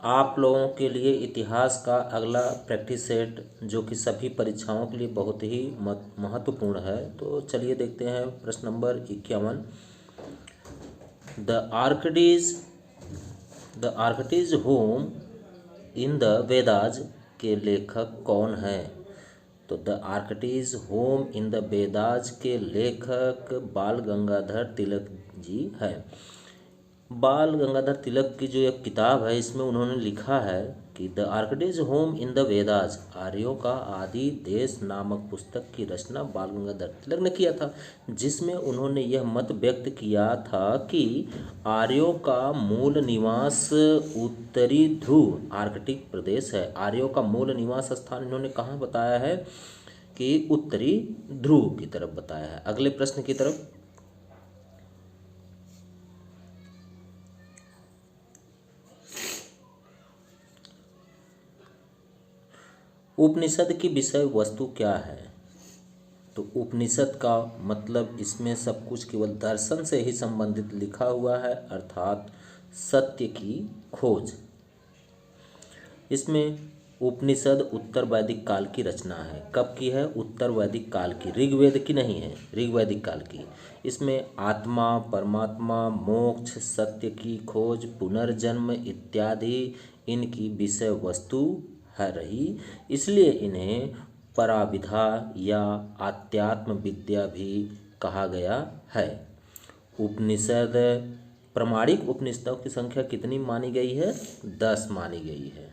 आप लोगों के लिए इतिहास का अगला प्रैक्टिस सेट जो कि सभी परीक्षाओं के लिए बहुत ही महत्वपूर्ण है। तो चलिए देखते हैं प्रश्न number 51। The Arctic home in the Vedas के लेखक कौन है? तो the Arctic home in the Vedas के लेखक बाल गंगाधर तिलक जी है। बाल गंगाधर तिलक की जो एक किताब है इसमें उन्होंने लिखा है कि the Arctic home in the Vedas, आर्यों का आदि देश नामक पुस्तक की रचना बाल गंगाधर तिलक ने किया था, जिसमें उन्होंने यह मत व्यक्त किया था कि आर्यों का मूल निवास उत्तरी ध्रुव आर्कटिक प्रदेश है। आर्यों का मूल निवास स्थान इन्होंने कहाँ बताया है कि उत्तरी ध्रुव की तरफ बताया है। अगले प्रश्न की तरफ। उपनिषद की विषय वस्तु क्या है? तो उपनिषद का मतलब इसमें सब कुछ केवल दर्शन से ही संबंधित लिखा हुआ है, अर्थात सत्य की खोज। इसमें उपनिषद उत्तर वैदिक काल की रचना है। कब की है? उत्तर वैदिक काल की, ऋग्वेद की नहीं है, ऋग्वैदिक काल की। इसमें आत्मा, परमात्मा, मोक्ष, सत्य की खोज, पुनर्जन्म इत्यादि इनकी विषय वस्तु है रही, इसलिए इन्हें पराविधा या आध्यात्म विद्या भी कहा गया है। उपनिषद, प्रामाणिक उपनिषदों की संख्या कितनी मानी गई है? 10 मानी गई है।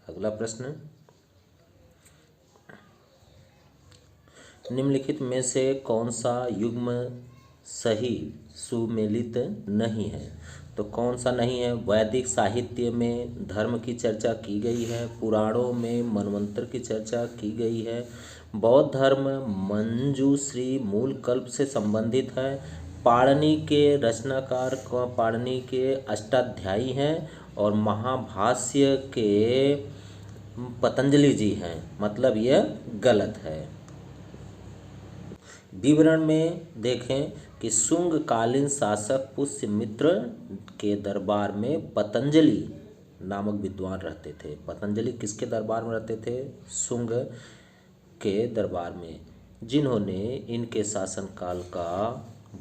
अगला प्रश्न, निम्नलिखित में से कौन सा युग्म सही सुमेलित नहीं है? तो कौन सा नहीं है? वैदिक साहित्य में धर्म की चर्चा की गई है, पुराणों में मनवंतर की चर्चा की गई है, बौद्ध धर्म मंजूश्री मूल कल्प से संबंधित है, पाणिनि के रचनाकार पाणिनि के अष्टाध्यायी हैं और महाभाष्य के पतंजलि जी हैं, मतलब यह गलत है। विवरण में देखें कि शुंग कालीन शासक पुष्यमित्र के दरबार में पतंजलि नामक विद्वान रहते थे। पतंजलि किसके दरबार में रहते थे? शुंग के दरबार में, जिन्होंने इनके शासनकाल का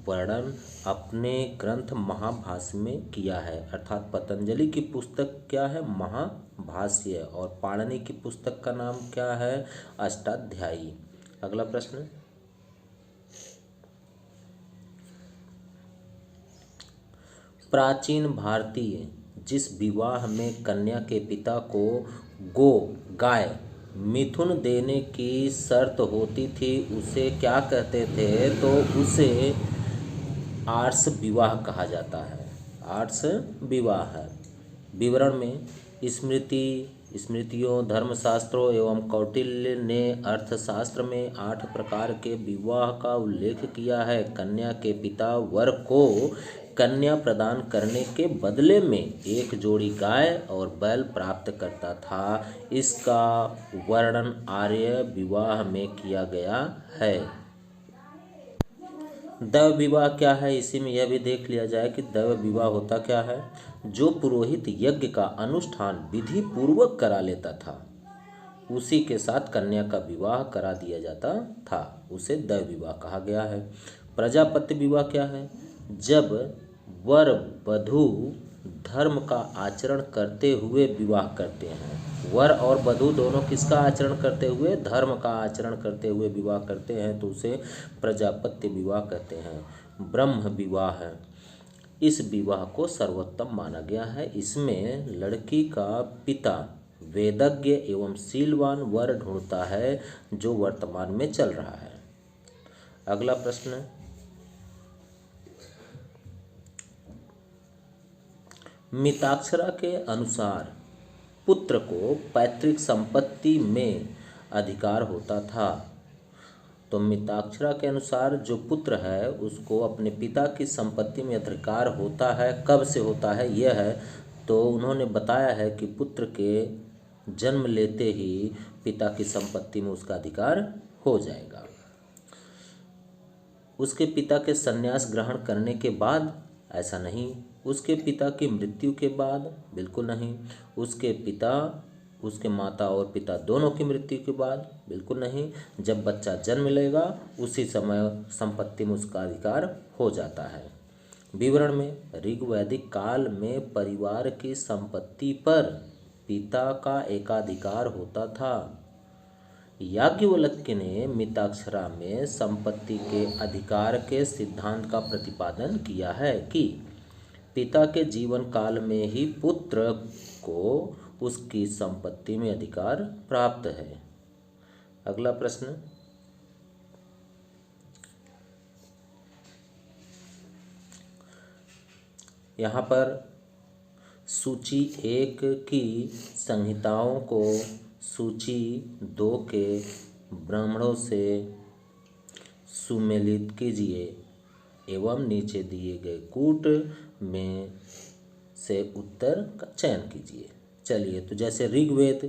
वर्णन अपने ग्रंथ महाभाष्य में किया है। अर्थात पतंजलि की पुस्तक क्या है? महाभाष्य। और पाणिनि की पुस्तक का नाम क्या है? अष्टाध्यायी। अगला प्रश्न, प्राचीन भारतीय जिस विवाह में कन्या के पिता को गाय मिथुन देने की शर्त होती थी उसे क्या कहते थे? तो उसे आर्ष विवाह कहा जाता है। आर्ष विवाह है। विवरण में स्मृतियों, धर्मशास्त्रों एवं कौटिल्य ने अर्थशास्त्र में 8 प्रकार के विवाह का उल्लेख किया है। कन्या के पिता वर को कन्या प्रदान करने के बदले में एक जोड़ी गाय और बैल प्राप्त करता था। इसका वर्णन आर्य विवाह में किया गया है। दैव विवाह क्या है? इसी में यह भी देख लिया जाए कि दैव विवाह होता क्या है। जो पुरोहित यज्ञ का अनुष्ठान विधि पूर्वक करा लेता था उसी के साथ कन्या का विवाह करा दिया जाता था, उसे दैव विवाह कहा गया है। प्रजापत्य विवाह क्या है? जब वर वधू धर्म का आचरण करते हुए विवाह करते हैं। वर और वधू दोनों किसका आचरण करते हुए? धर्म का आचरण करते हुए विवाह करते हैं, तो उसे प्रजापत्य विवाह कहते हैं। ब्रह्म विवाह है। इस विवाह को सर्वोत्तम माना गया है। इसमें लड़की का पिता वेदज्ञ एवं शीलवान वर ढूंढता है, जो वर्तमान में चल रहा है। अगला प्रश्न, मिताक्षरा के अनुसार पुत्र को पैतृक संपत्ति में अधिकार होता था। तो मिताक्षरा के अनुसार जो पुत्र है उसको अपने पिता की संपत्ति में अधिकार होता है। कब से होता है यह है? तो उन्होंने बताया है कि पुत्र के जन्म लेते ही पिता की संपत्ति में उसका अधिकार हो जाएगा। उसके पिता के संन्यास ग्रहण करने के बाद ऐसा नहीं। उसके पिता की मृत्यु के बाद? बिल्कुल नहीं। उसके पिता, उसके माता और पिता दोनों की मृत्यु के बाद? बिल्कुल नहीं। जब बच्चा जन्म लेगा उसी समय संपत्ति में उसका अधिकार हो जाता है। विवरण में ऋग्वैदिक काल में परिवार की संपत्ति पर पिता का एकाधिकार होता था। याज्ञवल्क्य ने मिताक्षरा में संपत्ति के अधिकार के सिद्धांत का प्रतिपादन किया है कि पिता के जीवन काल में ही पुत्र को उसकी संपत्ति में अधिकार प्राप्त है। अगला प्रश्न, यहाँ पर सूची 1 की संहिताओं को सूची 2 के ब्राह्मणों से सुमेलित कीजिए एवं नीचे दिए गए कूट में से उत्तर का चयन कीजिए। चलिए, तो जैसे ऋग्वेद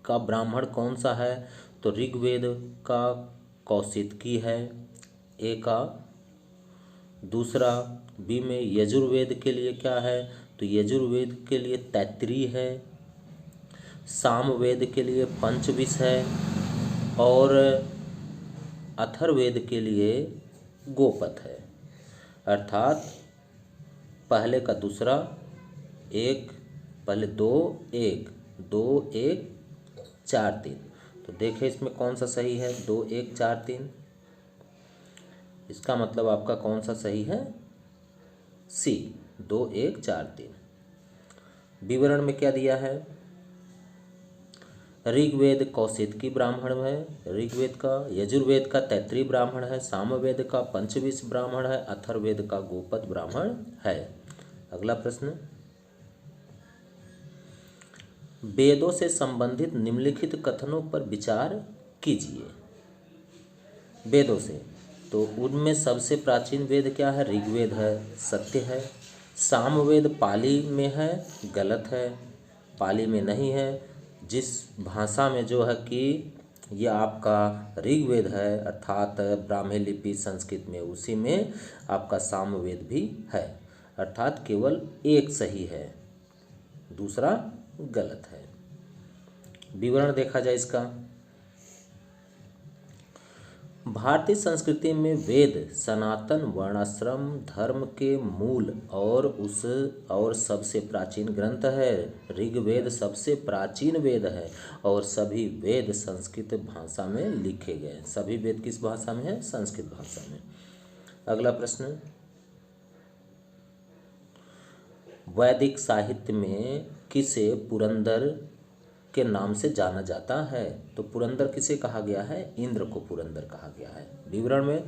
का ब्राह्मण कौन सा है? तो ऋग्वेद का कौशितकी है, ए का। दूसरा बी में यजुर्वेद के लिए क्या है? तो यजुर्वेद के लिए तैत्तिरीय है। सामवेद के लिए पंचविश है और अथर्ववेद के लिए गोपथ है। अर्थात पहले का दूसरा, एक पहले 2 1 2 1 4 3। तो देखें इसमें कौन सा सही है? 2 1 4 3। इसका मतलब आपका कौन सा सही है? सी, 2 1 4 3। विवरण में क्या दिया है? ऋग्वेद कौशितकी ब्राह्मण है, ऋग्वेद का। यजुर्वेद का तैत्तिरीय ब्राह्मण है, सामवेद का पंचविश ब्राह्मण है, अथर्ववेद का गोपथ ब्राह्मण है। अगला प्रश्न, वेदों से संबंधित निम्नलिखित कथनों पर विचार कीजिए। वेदों से, तो उनमें सबसे प्राचीन वेद क्या है? ऋग्वेद है, सत्य है। सामवेद पाली में है, गलत है, पाली में नहीं है। जिस भाषा में जो है कि ये आपका ऋग्वेद है अर्थात ब्राह्मी लिपि संस्कृत में, उसी में आपका सामवेद भी है। अर्थात केवल एक सही है, दूसरा गलत है। विवरण देखा जाए इसका। भारतीय संस्कृति में वेद सनातन वर्णाश्रम धर्म के मूल और सबसे प्राचीन ग्रंथ है। ऋग्वेद सबसे प्राचीन वेद है और सभी वेद संस्कृत भाषा में लिखे गए। सभी वेद किस भाषा में है? संस्कृत भाषा में। अगला प्रश्न, वैदिक साहित्य में किसे पुरंदर के नाम से जाना जाता है? तो पुरंदर किसे कहा गया है? इंद्र को पुरंदर कहा गया है। विवरण में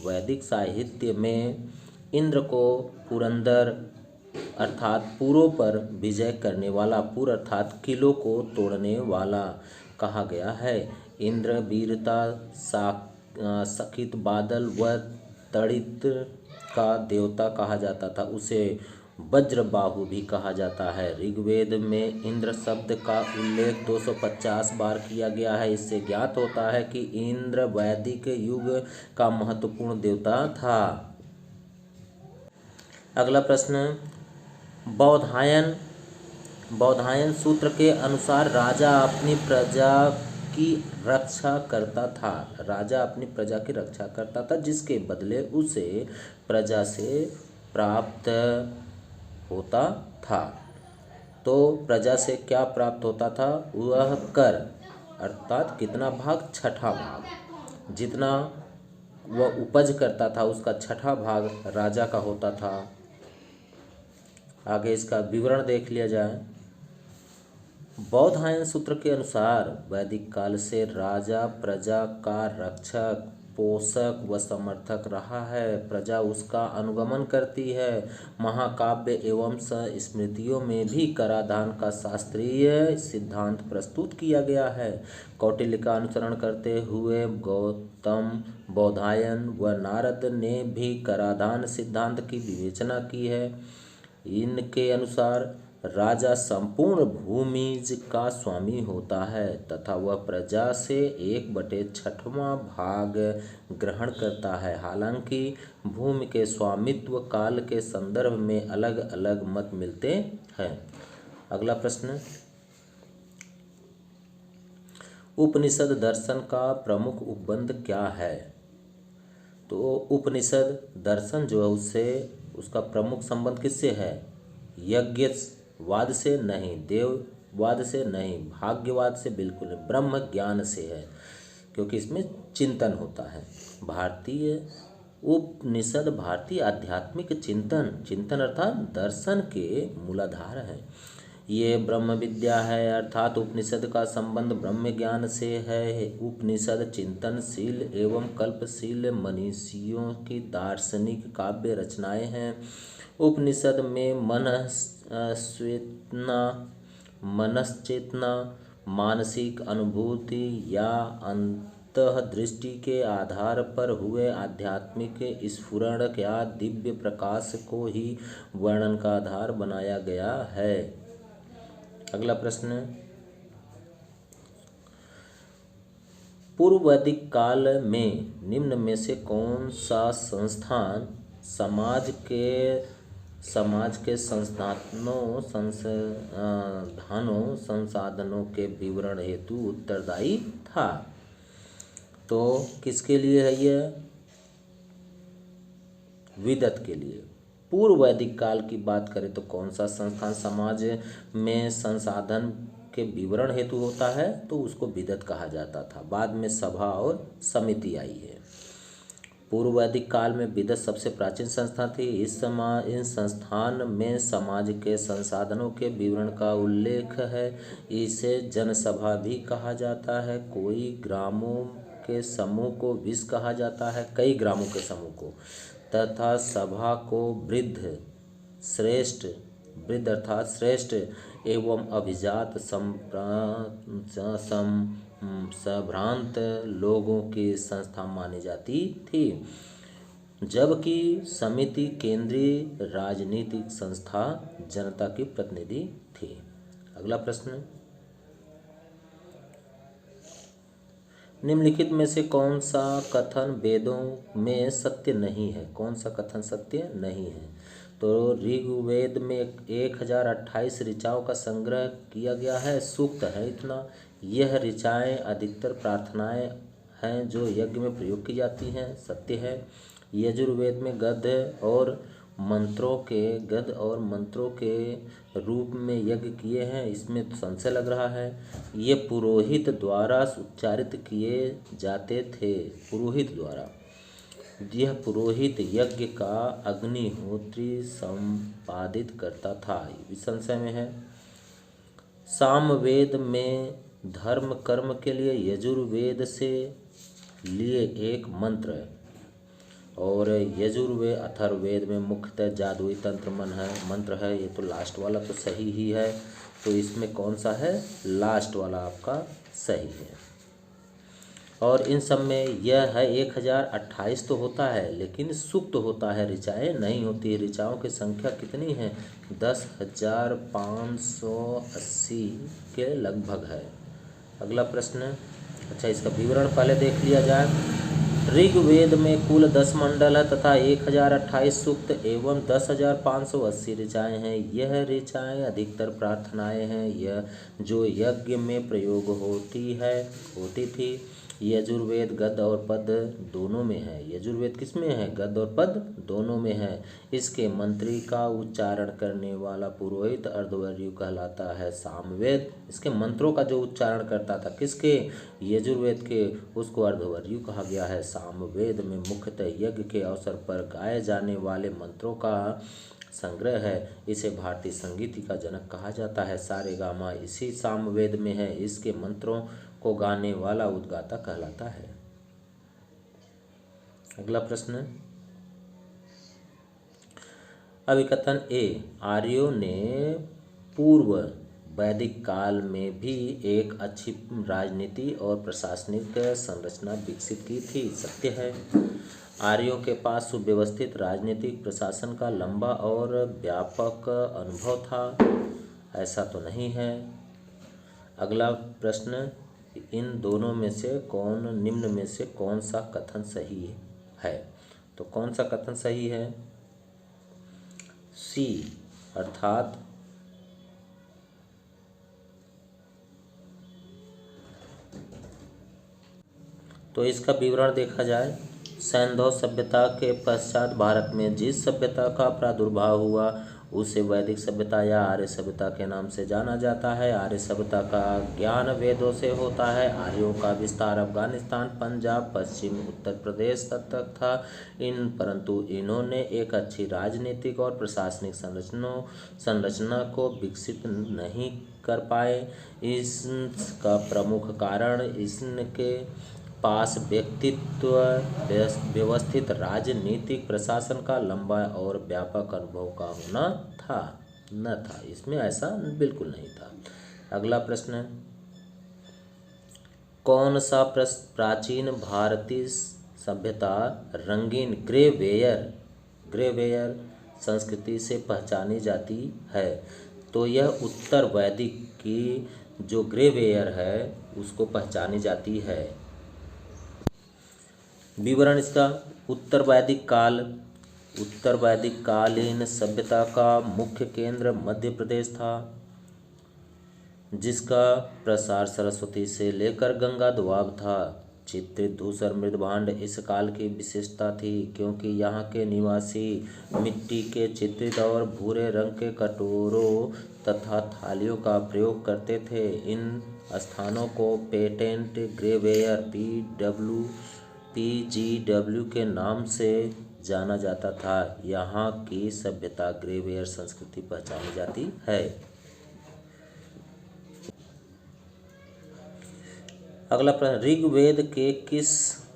वैदिक साहित्य में इंद्र को पुरंदर अर्थात पुरों पर विजय करने वाला, पुर अर्थात किलों को तोड़ने वाला कहा गया है। इंद्र वीरता, सकित बादल व तड़ित का देवता कहा जाता था। उसे वज्रबाहु भी कहा जाता है। ऋग्वेद में इंद्र शब्द का उल्लेख 250 बार किया गया है। इससे ज्ञात होता है कि इंद्र वैदिक युग का महत्वपूर्ण देवता था। अगला प्रश्न, बौधायन सूत्र के अनुसार राजा अपनी प्रजा की रक्षा करता था। राजा अपनी प्रजा की रक्षा करता था जिसके बदले उसे प्रजा से प्राप्त होता था। तो प्रजा से क्या प्राप्त होता था? वह कर अर्थात कितना भाग? छठा भाग। जितना वह उपज करता था उसका छठा भाग राजा का होता था। आगे इसका विवरण देख लिया जाए। बौधायन सूत्र के अनुसार वैदिक काल से राजा प्रजा का रक्षक, पोषक व समर्थक रहा है। प्रजा उसका अनुगमन करती है। महाकाव्य एवं स्मृतियों में भी कराधान का शास्त्रीय सिद्धांत प्रस्तुत किया गया है। कौटिल्य का अनुसरण करते हुए गौतम, बौधायन व नारद ने भी कराधान सिद्धांत की विवेचना की है। इनके अनुसार राजा संपूर्ण भूमिज का स्वामी होता है तथा वह प्रजा से 1/6वां भाग ग्रहण करता है। हालांकि भूमि के स्वामित्व काल के संदर्भ में अलग अलग मत मिलते हैं। अगला प्रश्न, उपनिषद दर्शन का प्रमुख उपबंध क्या है? तो उपनिषद दर्शन जो है उसका प्रमुख संबंध किससे है? यज्ञवाद से नहीं, देववाद से नहीं, भाग्यवाद से बिल्कुल नहीं, ब्रह्म ज्ञान से है, क्योंकि इसमें चिंतन होता है। भारतीय उपनिषद भारतीय आध्यात्मिक चिंतन अर्थात दर्शन के मूलाधार है। ये ब्रह्म विद्या है, अर्थात उपनिषद का संबंध ब्रह्म ज्ञान से है। उपनिषद चिंतनशील एवं कल्पशील मनीषियों की दार्शनिक काव्य रचनाएं हैं। उपनिषद में मनश्चेतना, मानसिक अनुभूति या अंतःदृष्टि के आधार पर हुए आध्यात्मिक स्फुरण या दिव्य प्रकाश को ही वर्णन का आधार बनाया गया है। अगला प्रश्न, पूर्व वैदिक काल में निम्न में से कौन सा संस्थान समाज के संसाधनों के विवरण हेतु उत्तरदायी था? तो किसके लिए है यह? विदत के लिए। पूर्व वैदिक काल की बात करें तो कौन सा संस्थान समाज में संसाधन के विवरण हेतु होता है? तो उसको विदत कहा जाता था। बाद में सभा और समिति आई है। पूर्व वैदिक काल में विदत सबसे प्राचीन संस्था थी। इन संस्थान में समाज के संसाधनों के विवरण का उल्लेख है। इसे जनसभा भी कहा जाता है। कोई ग्रामों के समूह को विस कहा जाता है, कई ग्रामों के समूह को, तथा सभा को वृद्ध अर्थात श्रेष्ठ एवं अभिजात संभ्रांत लोगों की संस्था मानी जाती थी, जबकि समिति केंद्रीय राजनीतिक संस्था जनता की प्रतिनिधि थी। अगला प्रश्न, निम्नलिखित में से कौन सा कथन वेदों में सत्य नहीं है? कौन सा कथन सत्य नहीं है? तो ऋग्वेद में 1028 ऋचाओं का संग्रह किया गया है। सूक्त है इतना। यह ऋचाएँ अधिकतर प्रार्थनाएं हैं जो यज्ञ में प्रयोग की जाती हैं, सत्य है। यजुर्वेद में गद्य और मंत्रों के रूप में यज्ञ किए हैं, इसमें तो संशय लग रहा है। ये पुरोहित द्वारा उच्चारित किए जाते थे। पुरोहित द्वारा, यह पुरोहित यज्ञ का अग्निहोत्री संपादित करता था, इस संशय में है। सामवेद में धर्म कर्म के लिए यजुर्वेद से लिए एक मंत्र है, और यजुर्वेद अथर्ववेद में मुख्यतः जादुई मंत्र है। ये तो लास्ट वाला तो सही ही है, तो इसमें कौन सा है? लास्ट वाला आपका सही है। और इन सब में यह है 1028 तो होता है, लेकिन सूक्त होता है, ऋचाएँ नहीं होती। ऋचाओं की संख्या कितनी है? 10,580 के लगभग है। अगला प्रश्न, अच्छा इसका विवरण पहले देख लिया जाए। ऋग्वेद में कुल 10 मंडल है तथा 1028 सूक्त एवं 10,580 ऋचाएँ हैं। यह ऋचाएँ अधिकतर प्रार्थनाएँ हैं, यह जो यज्ञ में प्रयोग होती थी। यजुर्वेद गद्य और पद दोनों में है। यजुर्वेद किस में है? गद्य और पद दोनों में है। इसके मंत्री का उच्चारण करने वाला पुरोहित अर्धवर्यु कहलाता है। सामवेद इसके मंत्रों का जो उच्चारण करता था, किसके? यजुर्वेद के, उसको अर्धवर्यु कहा गया है। सामवेद में मुख्यतः यज्ञ के अवसर पर गाए जाने वाले मंत्रों का संग्रह है। इसे भारतीय संगीत का जनक कहा जाता है। सारेगामा इसी सामवेद में है। इसके मंत्रों को गाने वाला उद्गाता कहलाता है। अगला प्रश्न, अभिकथन ए, आर्यों ने पूर्व वैदिक काल में भी एक अच्छी राजनीति और प्रशासनिक संरचना विकसित की थी, सत्य है। आर्यों के पास सुव्यवस्थित राजनीतिक प्रशासन का लंबा और व्यापक अनुभव था। ऐसा तो नहीं है। अगला प्रश्न, इन दोनों में से निम्न में से कौन सा कथन सही है? तो कौन सा कथन सही है? सी, अर्थात तो इसका विवरण देखा जाए, सैंधव सभ्यता के पश्चात भारत में जिस सभ्यता का प्रादुर्भाव हुआ उसे वैदिक सभ्यता या आर्य सभ्यता के नाम से जाना जाता है। आर्य सभ्यता का ज्ञान वेदों से होता है। आर्यों का विस्तार अफगानिस्तान, पंजाब, पश्चिम उत्तर प्रदेश तक था। परंतु इन्होंने एक अच्छी राजनीतिक और प्रशासनिक संरचना को विकसित नहीं कर पाए। इसका प्रमुख कारण इनके पास व्यवस्थित राजनीतिक प्रशासन का लंबा और व्यापक अनुभव का होना न था। इसमें ऐसा बिल्कुल नहीं था। अगला प्रश्न, कौन सा प्राचीन भारतीय सभ्यता रंगीन ग्रेवेयर संस्कृति से पहचानी जाती है? तो यह उत्तर वैदिक की जो ग्रेवेयर है उसको पहचानी जाती है। विवरण इसका, उत्तर वैदिक कालीन सभ्यता का मुख्य केंद्र मध्य प्रदेश था, जिसका प्रसार सरस्वती से लेकर गंगा दोआब था। चित्रित धूसर मृदभांड इस काल की विशेषता थी, क्योंकि यहाँ के निवासी मिट्टी के चित्रित और भूरे रंग के कटोरों तथा थालियों का प्रयोग करते थे। इन स्थानों को पेटेंट ग्रेवेयर PGW के नाम से जाना जाता था। यहाँ की सभ्यता ग्रेवेयर संस्कृति पहचानी जाती है। अगला प्रश्न, ऋग्वेद के किस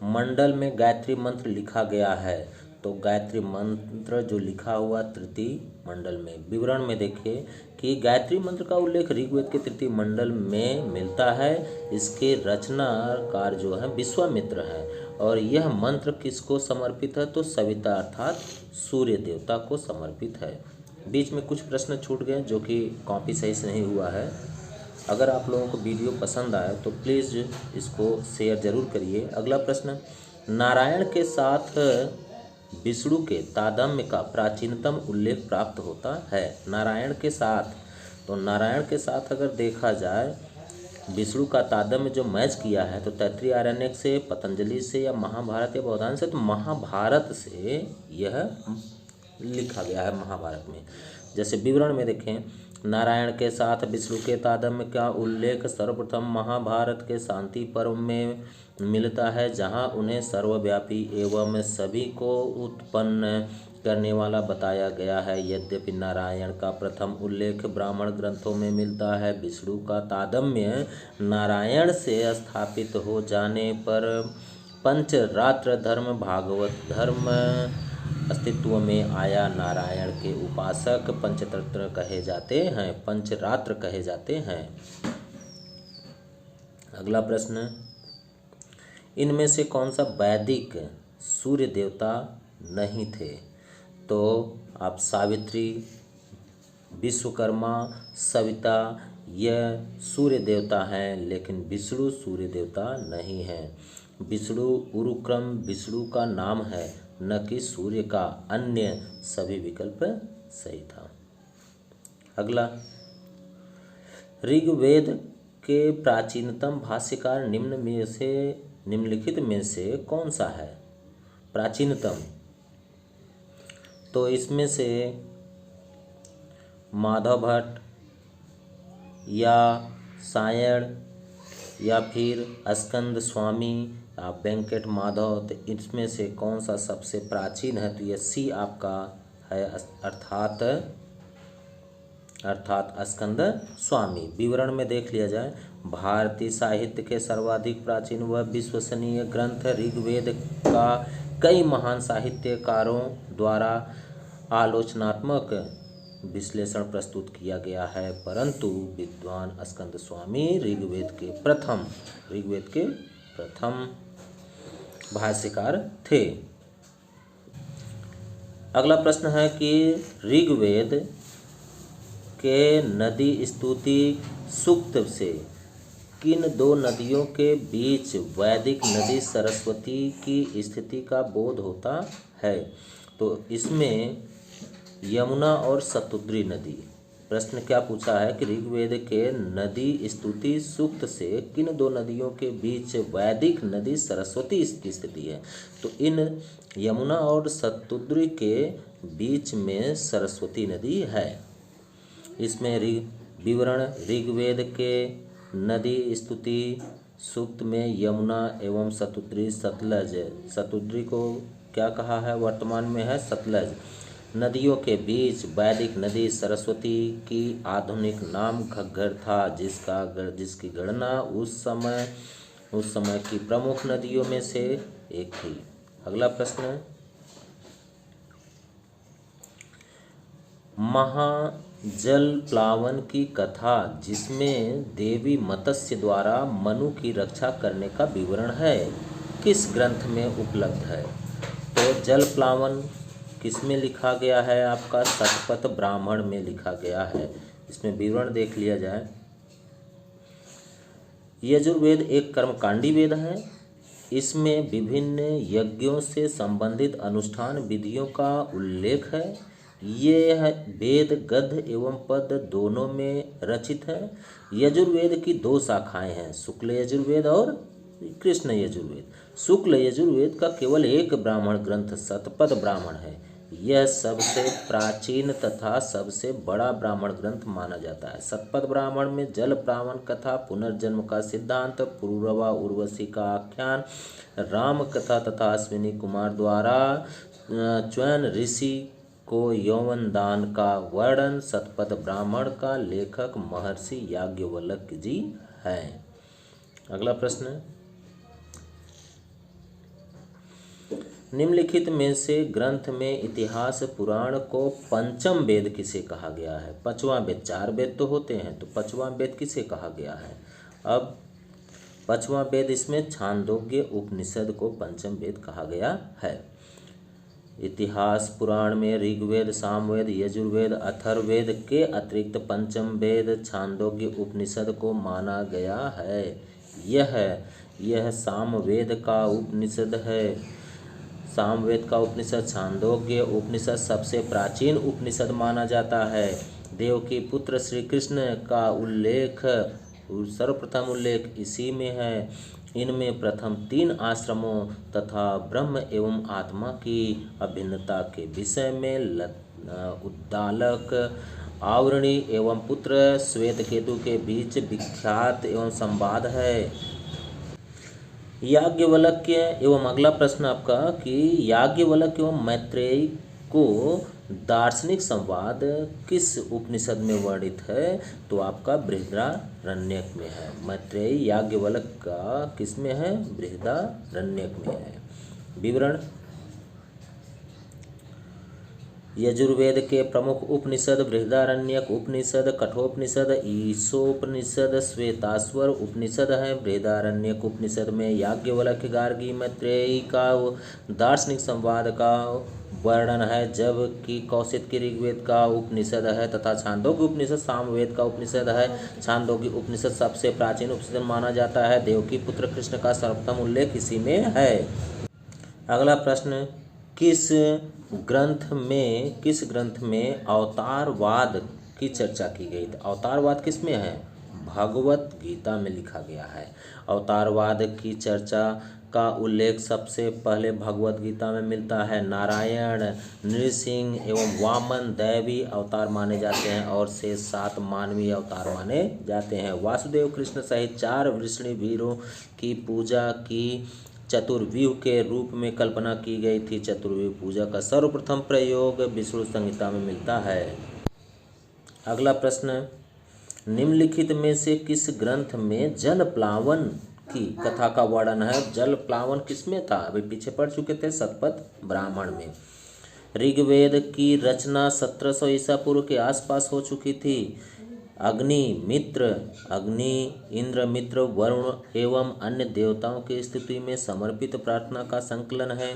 मंडल में गायत्री मंत्र लिखा गया है? तो गायत्री मंत्र जो लिखा हुआ तृतीय मंडल में। विवरण में देखिए कि गायत्री मंत्र का उल्लेख ऋग्वेद के तृतीय मंडल में मिलता है। इसके रचनाकार जो है विश्वामित्र है, और यह मंत्र किसको समर्पित है? तो सविता अर्थात सूर्य देवता को समर्पित है। बीच में कुछ प्रश्न छूट गए जो कि कॉपी सही से नहीं हुआ है। अगर आप लोगों को वीडियो पसंद आए तो प्लीज़ इसको शेयर ज़रूर करिए। अगला प्रश्न, नारायण के साथ विष्णु के तादात्म्य का प्राचीनतम उल्लेख प्राप्त होता है। नारायण के साथ, तो नारायण के साथ अगर देखा जाए विष्णु का तादात्म्य जो मैच किया है तो तैत्तिरीय आरण्यक से, पतंजलि से, या महाभारत या बौधान से, तो महाभारत से यह लिखा गया है महाभारत में। जैसे विवरण में देखें, नारायण के साथ विष्णु के तादात्म्य का उल्लेख सर्वप्रथम महाभारत के शांति पर्व में मिलता है, जहां उन्हें सर्वव्यापी एवं सभी को उत्पन्न करने वाला बताया गया है। यद्यपि नारायण का प्रथम उल्लेख ब्राह्मण ग्रंथों में मिलता है, विष्णु का तादात्म्य नारायण से स्थापित हो जाने पर पंचरात्र धर्म, भागवत धर्म अस्तित्व में आया। नारायण के उपासक पंचतंत्र कहे जाते हैं, पंचरात्र कहे जाते हैं। अगला प्रश्न, इनमें से कौन सा वैदिक सूर्य देवता नहीं थे? तो आप सावित्री, विश्वकर्मा, सविता यह सूर्य देवता हैं, लेकिन विष्णु सूर्य देवता नहीं हैं। विष्णु उरुक्रम विष्णु का नाम है, न कि सूर्य का। अन्य सभी विकल्प सही था। अगला, ऋग्वेद के प्राचीनतम भाष्यकार निम्नलिखित में से कौन सा है? प्राचीनतम, तो इसमें से माधव भट्ट या सायण या फिर स्कंद स्वामी या वेंकट माधव, तो इसमें से कौन सा सबसे प्राचीन है? तो यह सी आपका है, अर्थात स्कंद स्वामी। विवरण में देख लिया जाए, भारतीय साहित्य के सर्वाधिक प्राचीन व विश्वसनीय ग्रंथ ऋग्वेद का कई महान साहित्यकारों द्वारा आलोचनात्मक विश्लेषण प्रस्तुत किया गया है, परंतु विद्वान स्कंद स्वामी ऋग्वेद के प्रथम भाष्यकार थे। अगला प्रश्न है कि ऋग्वेद के नदी स्तुति सूक्त से किन दो नदियों के बीच वैदिक नदी सरस्वती की स्थिति का बोध होता है? तो इसमें यमुना और शतुद्री नदी। प्रश्न क्या पूछा है कि ऋग्वेद के नदी स्तुति सूक्त से किन दो नदियों के बीच वैदिक नदी सरस्वती की स्थिति है? तो इन यमुना और शतुद्री के बीच में सरस्वती नदी है। इसमें विवरण ऋग्वेद के नदी स्तुति सूक्त में यमुना एवं शतुद्री सतलज, शतुद्री को क्या कहा है वर्तमान में है सतलज, नदियों के बीच वैदिक नदी सरस्वती की आधुनिक नाम घग्गर था, जिसकी गणना उस समय की प्रमुख नदियों में से एक थी। अगला प्रश्न, महाजल प्लावन की कथा जिसमें देवी मत्स्य द्वारा मनु की रक्षा करने का विवरण है, किस ग्रंथ में उपलब्ध है? तो जल प्लावन किस में लिखा गया है? आपका शतपथ ब्राह्मण में लिखा गया है। इसमें विवरण देख लिया जाए। यजुर्वेद एक कर्मकांडी वेद है। इसमें विभिन्न यज्ञों से संबंधित अनुष्ठान विधियों का उल्लेख है। यह वेद गद्य एवं पद दोनों में रचित है। यजुर्वेद की दो शाखाएं हैं, शुक्ल यजुर्वेद और कृष्ण यजुर्वेद। शुक्ल यजुर्वेद का केवल एक ब्राह्मण ग्रंथ शतपथ ब्राह्मण है। यह सबसे प्राचीन तथा सबसे बड़ा ब्राह्मण ग्रंथ माना जाता है। शतपथ ब्राह्मण में जल प्लावन कथा, पुनर्जन्म का सिद्धांत, पुरुरवा उर्वशी का आख्यान, राम कथा तथा अश्विनी कुमार द्वारा च्वयन ऋषि को यौवन दान का वर्णन। शतपथ ब्राह्मण का लेखक महर्षि याज्ञवल्क्य जी हैं। अगला प्रश्न, निम्नलिखित में से ग्रंथ में इतिहास पुराण को पंचम वेद किसे कहा गया है? पांचवां वेद, चार वेद तो होते हैं, तो पांचवां वेद किसे कहा गया है? अब पांचवां वेद इसमें छांदोग्य उपनिषद को पंचम वेद कहा गया है। इतिहास पुराण में ऋग्वेद, सामवेद, यजुर्वेद, अथर्ववेद के अतिरिक्त पंचम वेद छांदोग्य उपनिषद को माना गया है। यह सामवेद का उपनिषद है। सामवेद का उपनिषद छांदोग्य उपनिषद सबसे प्राचीन उपनिषद माना जाता है। देव के पुत्र श्री कृष्ण का उल्लेख, सर्वप्रथम उल्लेख इसी में है। इनमें प्रथम तीन आश्रमों तथा ब्रह्म एवं आत्मा की अभिन्नता के विषय में उद्दालक, आवरणी एवं पुत्र श्वेतकेतु के बीच विख्यात एवं संवाद है। याज्ञवल्क्य एवं अगला प्रश्न आपका कि याज्ञवल्क्य एवं मैत्रेयी को दार्शनिक संवाद किस उपनिषद में वर्णित है? तो आपका बृहदारण्यक में है। मैत्रेयी याज्ञवल्क्य का किस में है? बृहदारण्यक में है। विवरण, यजुर्वेद के प्रमुख उपनिषद बृहदारण्यक उपनिषद, कठोपनिषद, ईशोपनिषद, श्वेताश्वर उपनिषद है। बृहदारण्यक उपनिषद में याज्ञवल्क्य, गार्गी, मैत्रेयी का दार्शनिक संवाद का वर्णन है, जबकि कौशिक ऋग्वेद का उपनिषद है तथा छांदोग्य उपनिषद सामवेद का उपनिषद है। छांदोग्य उपनिषद सबसे प्राचीन उपनिषद माना जाता है। देवकी पुत्र कृष्ण का सर्वप्रथम उल्लेख इसी में है। अगला प्रश्न, किस ग्रंथ में अवतारवाद की चर्चा की गई? अवतारवाद किस में है? भगवत गीता में लिखा गया है। अवतारवाद की चर्चा का उल्लेख सबसे पहले भगवत गीता में मिलता है। नारायण, नृसिंह एवं वामन दैवी अवतार माने जाते हैं और शेष 7 मानवीय अवतार माने जाते हैं। वासुदेव कृष्ण सहित 4 वृषणी वीरों की पूजा की चतुर्व्यूह के रूप में कल्पना की गई थी। चतुर्व्यूह पूजा का सर्वप्रथम प्रयोग विष्णु संहिता में मिलता है। अगला प्रश्न, निम्नलिखित में से किस ग्रंथ में जल प्लावन की कथा का वर्णन है? जल प्लावन किसमें था? अभी पीछे पढ़ चुके थे, शतपथ ब्राह्मण में। ऋग्वेद की रचना 1700 ईसा पूर्व के आसपास हो चुकी थी। अग्नि, इंद्र, मित्र, वरुण एवं अन्य देवताओं की स्तुति में समर्पित प्रार्थना का संकलन है।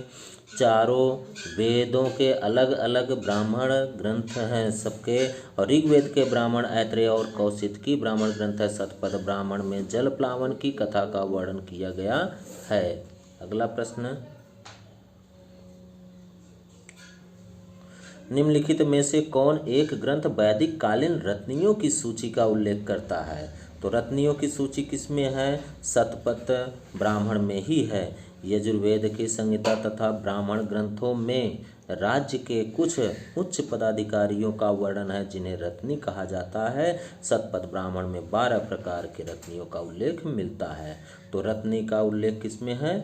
चारों वेदों के अलग अलग ब्राह्मण ग्रंथ हैं सबके, और ऋग्वेद के ब्राह्मण ऐत्रेय और कौशिकी ब्राह्मण ग्रंथ है। शतपथ ब्राह्मण में जल प्लावन की कथा का वर्णन किया गया है। अगला प्रश्न, निम्नलिखित में से कौन एक ग्रंथ वैदिक कालीन रत्नियों की सूची का उल्लेख करता है? तो रत्नियों की सूची किसमें है? शतपथ ब्राह्मण में ही है। यजुर्वेद की संहिता तथा ब्राह्मण ग्रंथों में राज्य के कुछ उच्च पदाधिकारियों का वर्णन है जिन्हें रत्नी कहा जाता है। शतपथ ब्राह्मण में 12 प्रकार के रत्नियों का उल्लेख मिलता है। तो रत्नी का उल्लेख किसमें है?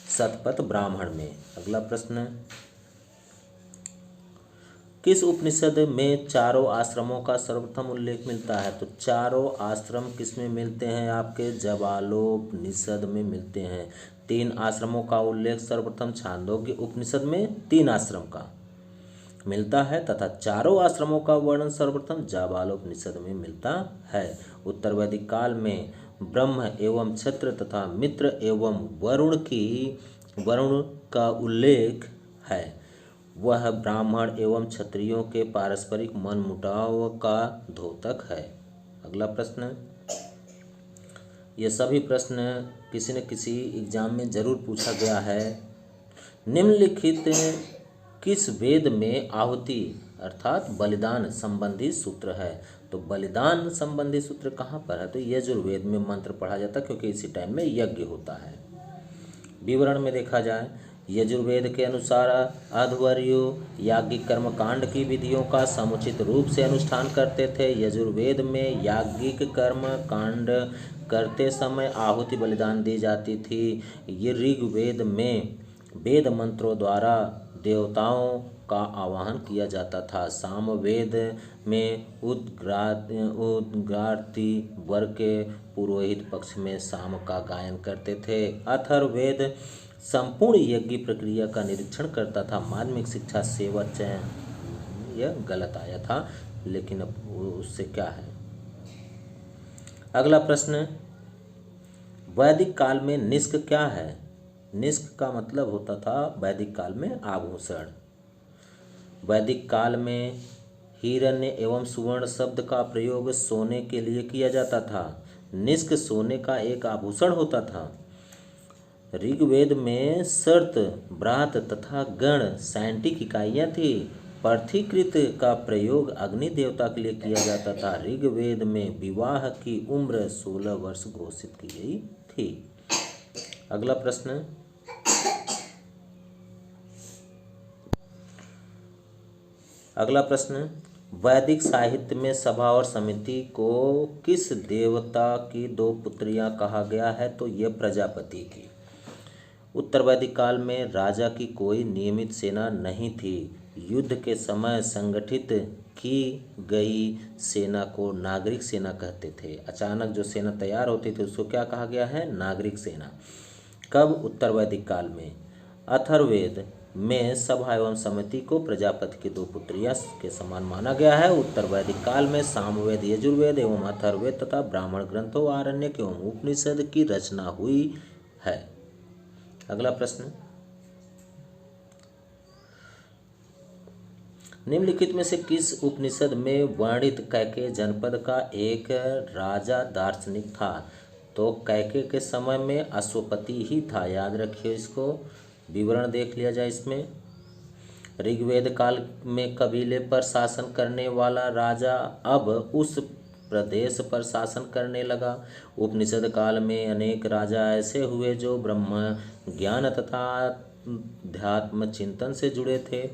शतपथ ब्राह्मण में। अगला प्रश्न, किस उपनिषद में चारों आश्रमों का सर्वप्रथम उल्लेख मिलता है? तो चारों आश्रम किसमें मिलते हैं? आपके जबालोपनिषद में मिलते हैं। 3 आश्रमों का उल्लेख सर्वप्रथम छांदोग्य उपनिषद में 3 आश्रम का मिलता है तथा चारों आश्रमों का वर्णन सर्वप्रथम जाबालोपनिषद में मिलता है। उत्तर वैदिक काल में ब्रह्म एवं क्षत्र तथा मित्र एवं वरुण का उल्लेख है। वह ब्राह्मण एवं क्षत्रियों के पारस्परिक मनमुटाव का द्योतक है। अगला प्रश्न, ये सभी प्रश्न किसी न किसी एग्जाम में जरूर पूछा गया है। निम्नलिखित किस वेद में आहुति अर्थात बलिदान संबंधी सूत्र है? तो बलिदान संबंधी सूत्र कहाँ पर है? तो यजुर्वेद में मंत्र पढ़ा जाता है क्योंकि इसी टाइम में यज्ञ होता है। विवरण में देखा जाए, यजुर्वेद के अनुसार अध्वर्यु याज्ञिक कर्मकांड की विधियों का समुचित रूप से अनुष्ठान करते थे। यजुर्वेद में याज्ञिक कर्म कांड करते समय आहुति बलिदान दी जाती थी। ये ऋग्वेद में वेद मंत्रों द्वारा देवताओं का आवाहन किया जाता था। सामवेद में उद्गारती वर्ग के पुरोहित पक्ष में साम का गायन करते थे। अथर्ववेद संपूर्ण यज्ञ प्रक्रिया का निरीक्षण करता था। माध्यमिक शिक्षा सेवा चयन यह गलत आया था, लेकिन अब उससे क्या है। अगला प्रश्न, वैदिक काल में निष्क क्या है? निष्क का मतलब होता था वैदिक काल में आभूषण। वैदिक काल में हिरण्य एवं सुवर्ण शब्द का प्रयोग सोने के लिए किया जाता था। निष्क सोने का एक आभूषण होता था। ऋग्वेद में शर्त, ब्रात तथा गण सैंटिक इकाइयाँ थी। पृथ्वीकृत का प्रयोग अग्नि देवता के लिए किया जाता था। ऋग्वेद में विवाह की उम्र 16 वर्ष घोषित की गई थी। अगला प्रश्न, वैदिक साहित्य में सभा और समिति को किस देवता की 2 पुत्रियां कहा गया है? तो ये प्रजापति की। उत्तर वैदिक काल में राजा की कोई नियमित सेना नहीं थी। युद्ध के समय संगठित की गई सेना को नागरिक सेना कहते थे। अचानक जो सेना तैयार होती थी उसको क्या कहा गया है? नागरिक सेना। कब? उत्तर वैदिक काल में। अथर्ववेद में सभा एवं समिति को प्रजापति की 2 पुत्रियां के समान माना गया है। उत्तर वैदिक काल में सामवेद, यजुर्वेद एवं अथर्ववेद तथा ब्राह्मण ग्रंथों, आरण्यक एवं उपनिषद की रचना हुई है। अगला प्रश्न, निम्नलिखित में से किस उपनिषद में वर्णित कैकेय जनपद का एक राजा दार्शनिक था? तो कैकेय के समय में अश्वपति ही था, याद रखिए इसको। विवरण देख लिया जाए इसमें। ऋग्वेद काल में कबीले पर शासन करने वाला राजा अब उस प्रदेश पर शासन करने लगा। उपनिषद काल में अनेक राजा ऐसे हुए जो ब्रह्म ज्ञान तथा अध्यात्म चिंतन से जुड़े थे,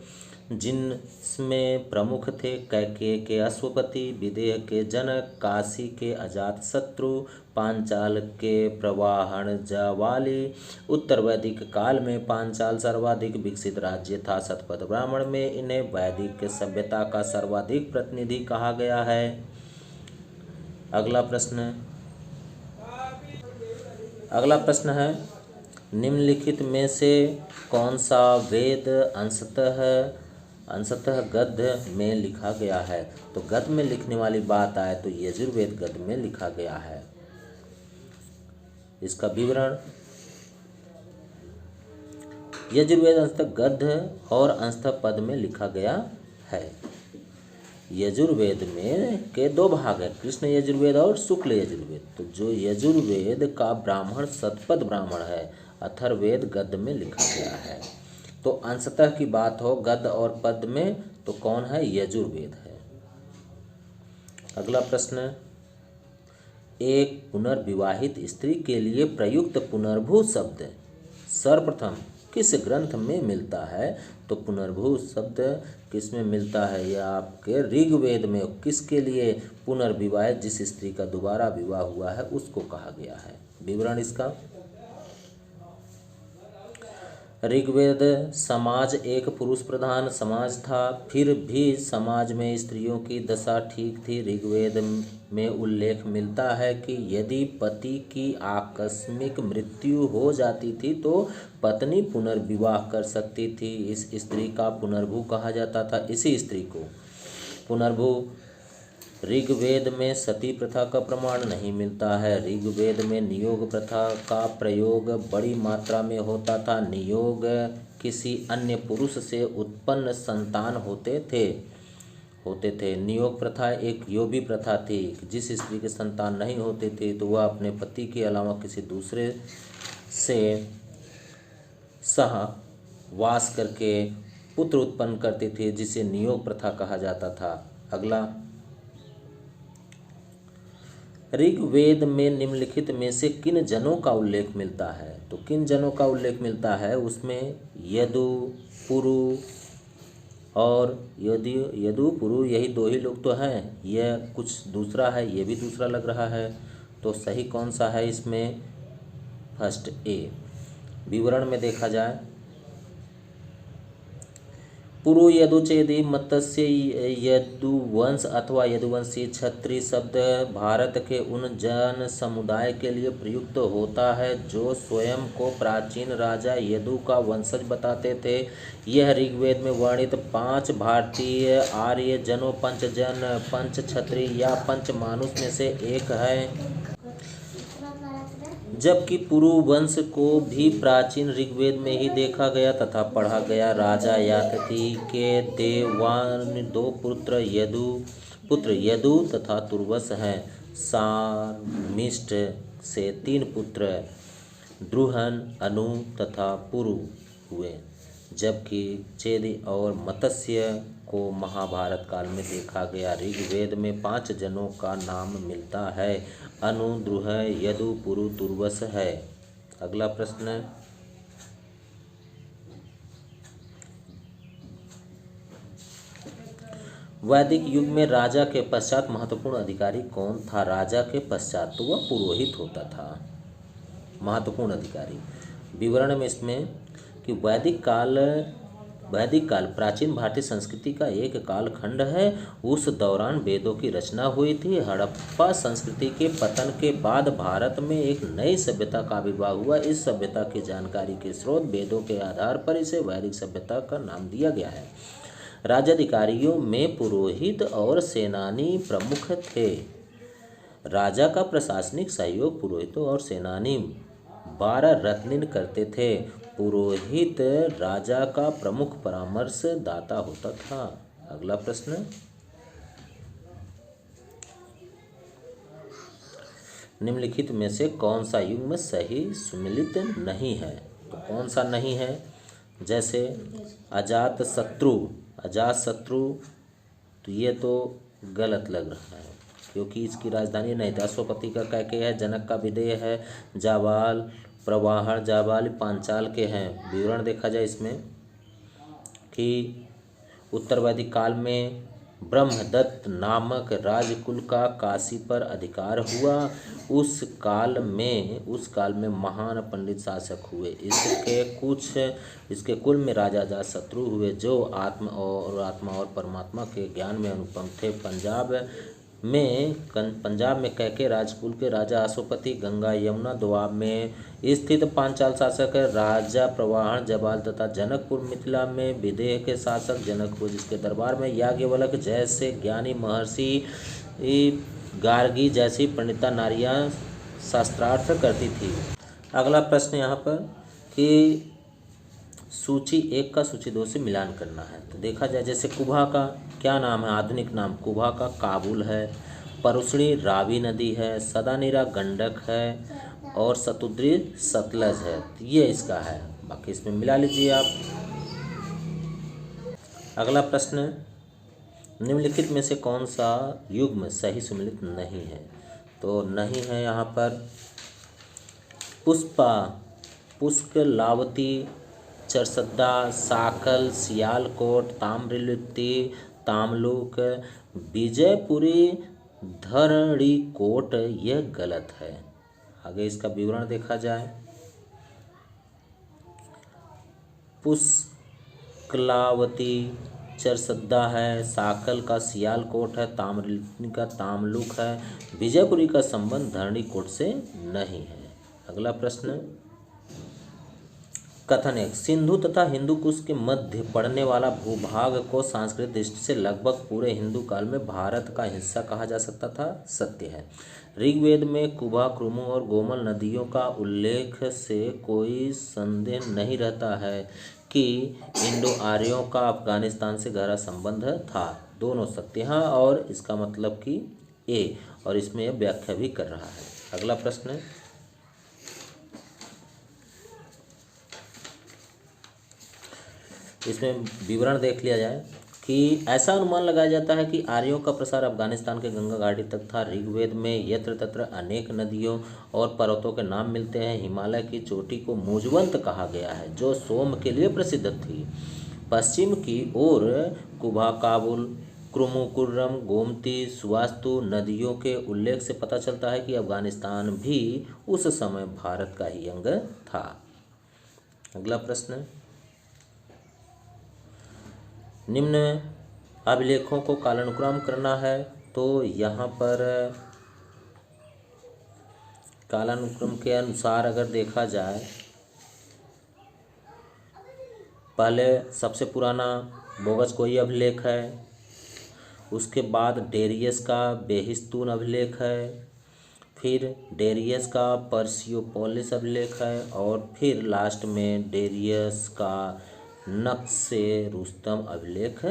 जिनमें प्रमुख थे कैकेय के अश्वपति, विदेह के जनक, काशी के अजातशत्रु, पांचाल के प्रवाहन जावाली। उत्तर वैदिक काल में पांचाल सर्वाधिक विकसित राज्य था। शतपथ ब्राह्मण में इन्हें वैदिक सभ्यता का सर्वाधिक प्रतिनिधि कहा गया है। अगला प्रश्न है, निम्नलिखित में से कौन सा वेद अंशतः अंशतः गद्य में लिखा गया है। तो गद्य में लिखने वाली बात आए तो यजुर्वेद गद्य में लिखा गया है। इसका विवरण, यजुर्वेद अंशतः गद्य और अंशतः पद में लिखा गया है। यजुर्वेद में के दो भाग है, कृष्ण यजुर्वेद और शुक्ल यजुर्वेद। तो जो यजुर्वेद का ब्राह्मण शतपथ ब्राह्मण है, अथर्ववेद गद्य में लिखा गया है। तो अंशतः की बात हो गद्य और पद में तो कौन है, यजुर्वेद है। अगला प्रश्न, एक पुनर्विवाहित स्त्री के लिए प्रयुक्त पुनर्भू शब्द सर्वप्रथम किस ग्रंथ में मिलता है। तो पुनर्भू शब्द किस में मिलता है, यह आपके ऋग्वेद में। किसके लिए, पुनर्विवाहित जिस स्त्री का दोबारा विवाह हुआ है उसको कहा गया है। विवरण इसका, ऋग्वेद समाज एक पुरुष प्रधान समाज था, फिर भी समाज में स्त्रियों की दशा ठीक थी। ऋग्वेद में उल्लेख मिलता है कि यदि पति की आकस्मिक मृत्यु हो जाती थी तो पत्नी पुनर्विवाह कर सकती थी। इस स्त्री का पुनर्भू कहा जाता था। इसी स्त्री को पुनर्भू, ऋग्वेद में सती प्रथा का प्रमाण नहीं मिलता है। ऋग्वेद में नियोग प्रथा का प्रयोग बड़ी मात्रा में होता था। नियोग किसी अन्य पुरुष से उत्पन्न संतान होते थे। नियोग प्रथा एक योगी प्रथा थी। जिस स्त्री के संतान नहीं होते थे तो वह अपने पति के अलावा किसी दूसरे से सहवास करके पुत्र उत्पन्न करती थी, जिसे नियोग प्रथा कहा जाता था। अगला, ऋग्वेद में निम्नलिखित में से किन जनों का उल्लेख मिलता है। तो किन जनों का उल्लेख मिलता है, उसमें यदु, पुरु और यदु पुरु, यही दो ही लोग तो हैं। यह कुछ दूसरा है, ये भी दूसरा लग रहा है। तो सही कौन सा है इसमें, फर्स्ट ए। विवरण में देखा जाए, पुरु यदुचेदी मत्स्य यदुवंश अथवा यदुवंशी क्षत्रिय शब्द भारत के उन जन समुदाय के लिए प्रयुक्त होता है जो स्वयं को प्राचीन राजा यदु का वंशज बताते थे। यह ऋग्वेद में वर्णित 5 भारतीय आर्य जनों पंचजन, पंच क्षत्रिय या पंच मानुष में से एक है। जबकि पुरु वंश को भी प्राचीन ऋग्वेद में ही देखा गया तथा पढ़ा गया। राजा यातति के देवान 2 पुत्र यदु तथा तुर्वस हैं। सामिष्ट से 3 पुत्र द्रुहन, अनु तथा पुरु हुए। जबकि चेदी और मत्स्य को महाभारत काल में देखा गया। ऋग्वेद में 5 जनों का नाम मिलता है, अनु, द्रुह, यदु, पुरु, तुर्वस है। अगला प्रश्न, वैदिक युग में राजा के पश्चात महत्वपूर्ण अधिकारी कौन था। राजा के पश्चात तो वह पुरोहित होता था, महत्वपूर्ण अधिकारी। विवरण में इसमें कि वैदिक काल प्राचीन भारतीय संस्कृति का एक कालखंड है। उस दौरान वेदों की रचना हुई थी। हड़प्पा संस्कृति के पतन के बाद भारत में एक नई सभ्यता का आविर्भाव हुआ। इस सभ्यता की जानकारी के स्रोत वेदों के आधार पर इसे वैदिक सभ्यता का नाम दिया गया है। राज्याधिकारियों में पुरोहित और सेनानी प्रमुख थे। राजा का प्रशासनिक सहयोग पुरोहितों और सेनानी 12 रत्निन करते थे। पुरोहित राजा का प्रमुख परामर्शदाता होता था। अगला प्रश्न, निम्नलिखित में से कौन सा युग्म सही सुमिलित नहीं है। तो कौन सा नहीं है, जैसे अजातशत्रु, तो ये तो गलत लग रहा है क्योंकि इसकी राजधानी नहीं था। अश्वपति का कैकेय है, जनक का विदेह है, जाबाल, प्रवाहण, जाबाल पांचाल के हैं। विवरण देखा जाए इसमें कि उत्तर वैदिक काल में ब्रह्मदत्त नामक राजकुल का काशी पर अधिकार हुआ। उस काल में महान पंडित शासक हुए। इसके कुल में राजा अजातशत्रु हुए जो आत्मा और परमात्मा के ज्ञान में अनुपम थे। पंजाब में पंजाब में कैके राजकुल के राजा अश्वपति, गंगा यमुना दोआब में स्थित पांचाल शासक राजा प्रवाहन जबाल तथा जनकपुर मिथिला में विदेह के शासक जनकपुर, जिसके दरबार में याज्ञवल्क्य जैसे ज्ञानी महर्षि गार्गी जैसी पंडिता नारियां शास्त्रार्थ करती थी। अगला प्रश्न यहाँ पर कि सूची 1 का सूची 2 से मिलान करना है। तो देखा जाए, जैसे कुभा का क्या नाम है, आधुनिक नाम कुभा का काबुल है, परुष्णी रावी नदी है, सदानीरा गंडक है और शतुद्री सतलज है। तो ये इसका है, बाकी इसमें मिला लीजिए आप। अगला प्रश्न, निम्नलिखित में से कौन सा युग्म सही सुमेलित नहीं है? तो नहीं है यहाँ पर पुष्पा, पुष्कलावती, चरसद्दा, साकल, सियालकोट, ताम्रलिप्ति, तामलुक, विजयपुरी, धरणीकोट, यह गलत है। आगे इसका विवरण देखा जाए। पुष्कलावती चरसद्दा है, साकल का सियालकोट है, ताम्रलिप्ति का तामलुक है, विजयपुरी का संबंध धरणीकोट से नहीं है। अगला प्रश्न, कथन 1, सिंधु तथा हिंदू कुश के मध्य पड़ने वाला भूभाग को सांस्कृतिक दृष्टि से लगभग पूरे हिंदू काल में भारत का हिस्सा कहा जा सकता था। सत्य है। ऋग्वेद में कुबा, क्रुमु और गोमल नदियों का उल्लेख से कोई संदेह नहीं रहता है कि इंडो आर्यों का अफगानिस्तान से गहरा संबंध था। दोनों सत्य हैं और इसका मतलब कि ए, और इसमें यह व्याख्या भी कर रहा है। अगला प्रश्न, इसमें विवरण देख लिया जाए कि ऐसा अनुमान लगाया जाता है कि आर्यों का प्रसार अफगानिस्तान के गंगा घाटी तक था। ऋग्वेद में यत्र तत्र अनेक नदियों और पर्वतों के नाम मिलते हैं। हिमालय की चोटी को मुजवंत कहा गया है, जो सोम के लिए प्रसिद्ध थी। पश्चिम की ओर कुबा, काबुल, क्रुमु, कुर्रम, गोमती, सुवास्तु नदियों के उल्लेख से पता चलता है कि अफगानिस्तान भी उस समय भारत का ही अंग था। अगला प्रश्न, निम्न अभिलेखों को कालानुक्रम करना है। तो यहाँ पर कालानुक्रम के अनुसार अगर देखा जाए, पहले सबसे पुराना बोगसकोई अभिलेख है, उसके बाद डेरियस का बेहिस्तून अभिलेख है, फिर डेरियस का पर्सियोपोलिस अभिलेख है और फिर लास्ट में डेरियस का नक्शे रुस्तम अभिलेख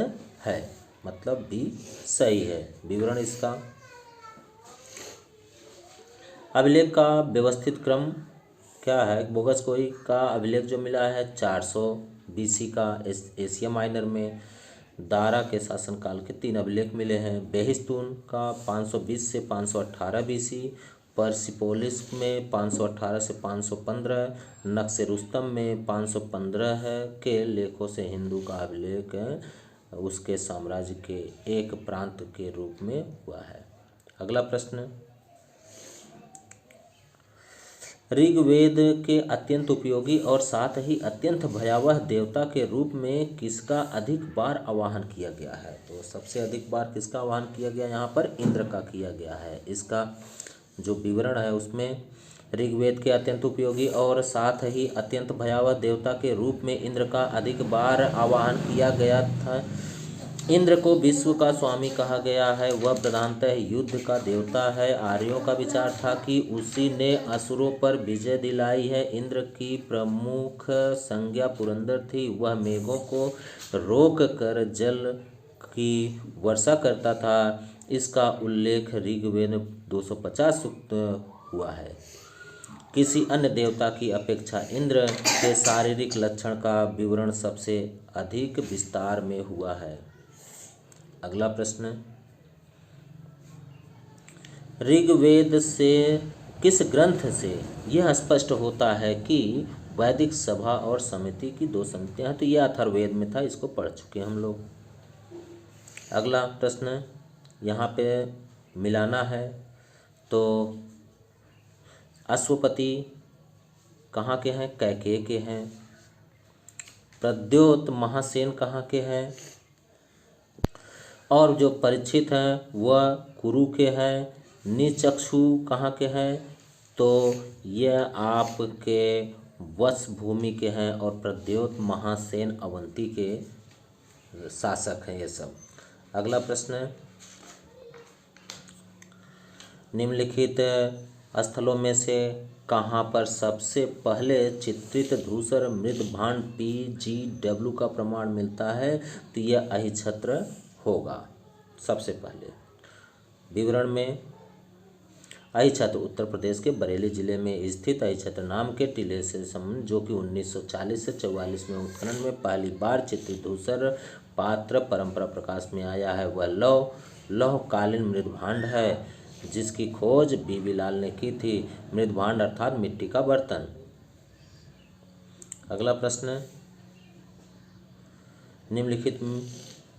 है। मतलब भी सही है। विवरण इसका, अभिलेख का व्यवस्थित क्रम क्या है? बोगसकोई का अभिलेख जो मिला है 400 BC का एशिया माइनर में। दारा के शासनकाल के 3 अभिलेख मिले हैं। बेहिस्तून का 520 से 518 BC, पर्सिपोलिस में 518 से 515, नक्शे रुस्तम में 515 के लेखों से हिंदू का अभिलेख उसके साम्राज्य के एक प्रांत के रूप में हुआ है। अगला प्रश्न, ऋग्वेद के अत्यंत उपयोगी और साथ ही अत्यंत भयावह देवता के रूप में किसका अधिक बार आवाहन किया गया है? तो सबसे अधिक बार किसका आवाहन किया गया? यहाँ पर इंद्र का किया गया है। इसका जो विवरण है उसमें, ऋग्वेद के अत्यंत उपयोगी और साथ ही अत्यंत भयावह देवता के रूप में इंद्र का अधिक बार आवाहन किया गया था। इंद्र को विश्व का स्वामी कहा गया है। वह प्रधानतः युद्ध का देवता है। आर्यों का विचार था कि उसी ने असुरों पर विजय दिलाई है। इंद्र की प्रमुख संज्ञा पुरंदर थी। वह मेघों को रोक कर जल की वर्षा करता था। इसका उल्लेख ऋग्वेद 250 सूक्त हुआ है। किसी अन्य देवता की अपेक्षा इंद्र के शारीरिक लक्षण का विवरण सबसे अधिक विस्तार में हुआ है। अगला प्रश्न, ऋग्वेद से किस ग्रंथ से यह स्पष्ट होता है कि वैदिक सभा और समिति की 2 समितियां हैं? तो यह अथर्ववेद में था, इसको पढ़ चुके हम लोग। अगला प्रश्न यहाँ पे मिलाना है। तो अश्वपति कहाँ के हैं? कैकेय के हैं। प्रद्योत महासेन कहाँ के हैं? और जो परीक्षित हैं वह कुरु के हैं। निचक्षु कहाँ के हैं, तो यह आपके वश भूमि के हैं। और प्रद्योत महासेन अवंती के शासक हैं ये सब। अगला प्रश्न है, निम्नलिखित स्थलों में से कहाँ पर सबसे पहले चित्रित धूसर मृदभांड PGW का प्रमाण मिलता है, तो यह अहिछत्र होगा सबसे पहले। विवरण में, अहिछत्र उत्तर प्रदेश के बरेली जिले में स्थित अहिछत्र नाम के टीले से संबंध, जो कि 1940 से 44 में उत्खनन में पहली बार चित्रित धूसर पात्र परंपरा प्रकाश में आया है, वह लौहकालीन मृदभांड है जिसकी खोज बीबी लाल ने की थी। मृदभांड अर्थात मिट्टी का बर्तन। अगला प्रश्न,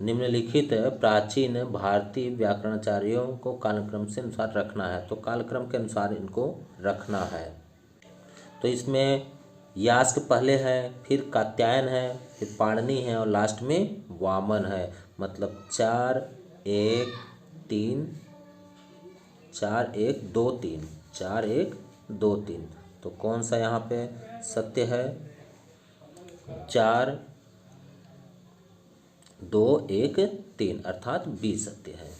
निम्नलिखित प्राचीन भारतीय व्याकरणाचार्यों को कालक्रम से अनुसार रखना है, तो कालक्रम के अनुसार इनको रखना है। तो इसमें यास्क पहले है, फिर कात्यायन है, फिर पाणिनि है और लास्ट में वामन है। मतलब 4 1 3 4 1 2 3 4 1 2 3। तो कौन सा यहाँ पे सत्य है, 4 2 1 3 अर्थात बी सत्य है।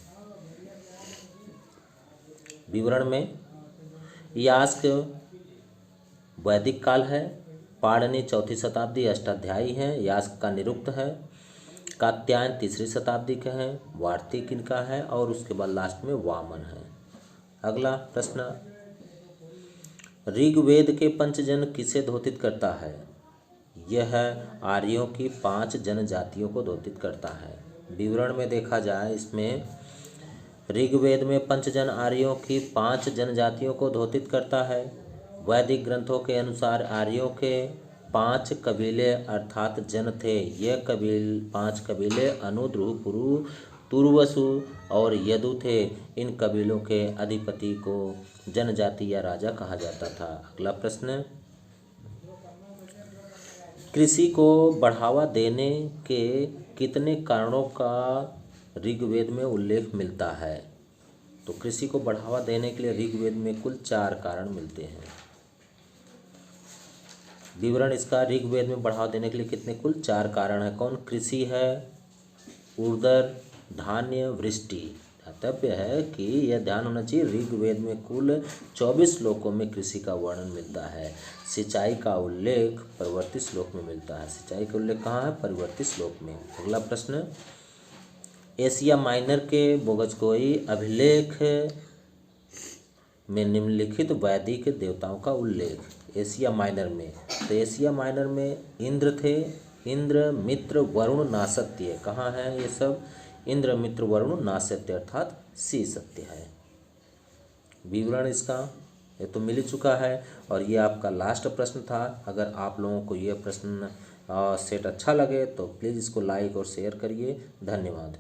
विवरण में, यास्क वैदिक काल है, पाणिनि 4वीं शताब्दी अष्टाध्यायी हैं, यास्क का निरुक्त है। कात्यायन 3री शताब्दी के हैं, वार्तिक इनका है और उसके बाद लास्ट में वामन है। अगला प्रश्न, ऋग्वेद के पंचजन किसे द्योतित करता है, यह आर्यों की 5 जनजातियों को द्योतित करता है। विवरण में देखा जाए, इसमें ऋग्वेद में पंचजन आर्यों की 5 जनजातियों को द्योतित करता है। वैदिक ग्रंथों के अनुसार आर्यों के 5 कबीले अर्थात जन थे। ये 5 कबीले अनु, ध्रुव, पुरु, तुर्वसु और यदु थे। इन कबीलों के अधिपति को जनजाति या राजा कहा जाता था। अगला प्रश्न, कृषि को बढ़ावा देने के कितने कारणों का ऋग्वेद में उल्लेख मिलता है, तो कृषि को बढ़ावा देने के लिए ऋग्वेद में कुल 4 कारण मिलते हैं। विवरण इसका, ऋग्वेद में बढ़ावा देने के लिए कितने कुल 4 कारण हैं। कौन, कृषि है, उर्दर, धान्य, वृष्टि। ध्यातव्य है कि यह ध्यान होना चाहिए, ऋग्वेद में कुल 24 श्लोकों में कृषि का वर्णन मिलता है। सिंचाई का उल्लेख परवर्ती श्लोक में मिलता है। सिंचाई का उल्लेख कहाँ है, परवर्ती श्लोक में। अगला प्रश्न, एशिया माइनर के बोगजकोई अभिलेख में निम्नलिखित वैदिक देवताओं का उल्लेख। एशिया माइनर में, तो एशिया माइनर में इंद्र थे, इंद्र, मित्र, वरुण, नासत्य। कहाँ है ये सब, इंद्र, मित्र, वरुण, नासत्य अर्थात सी सत्य है। विवरण इसका ये तो मिल चुका है और ये आपका लास्ट प्रश्न था। अगर आप लोगों को ये प्रश्न सेट अच्छा लगे तो प्लीज़ इसको लाइक और शेयर करिए। धन्यवाद।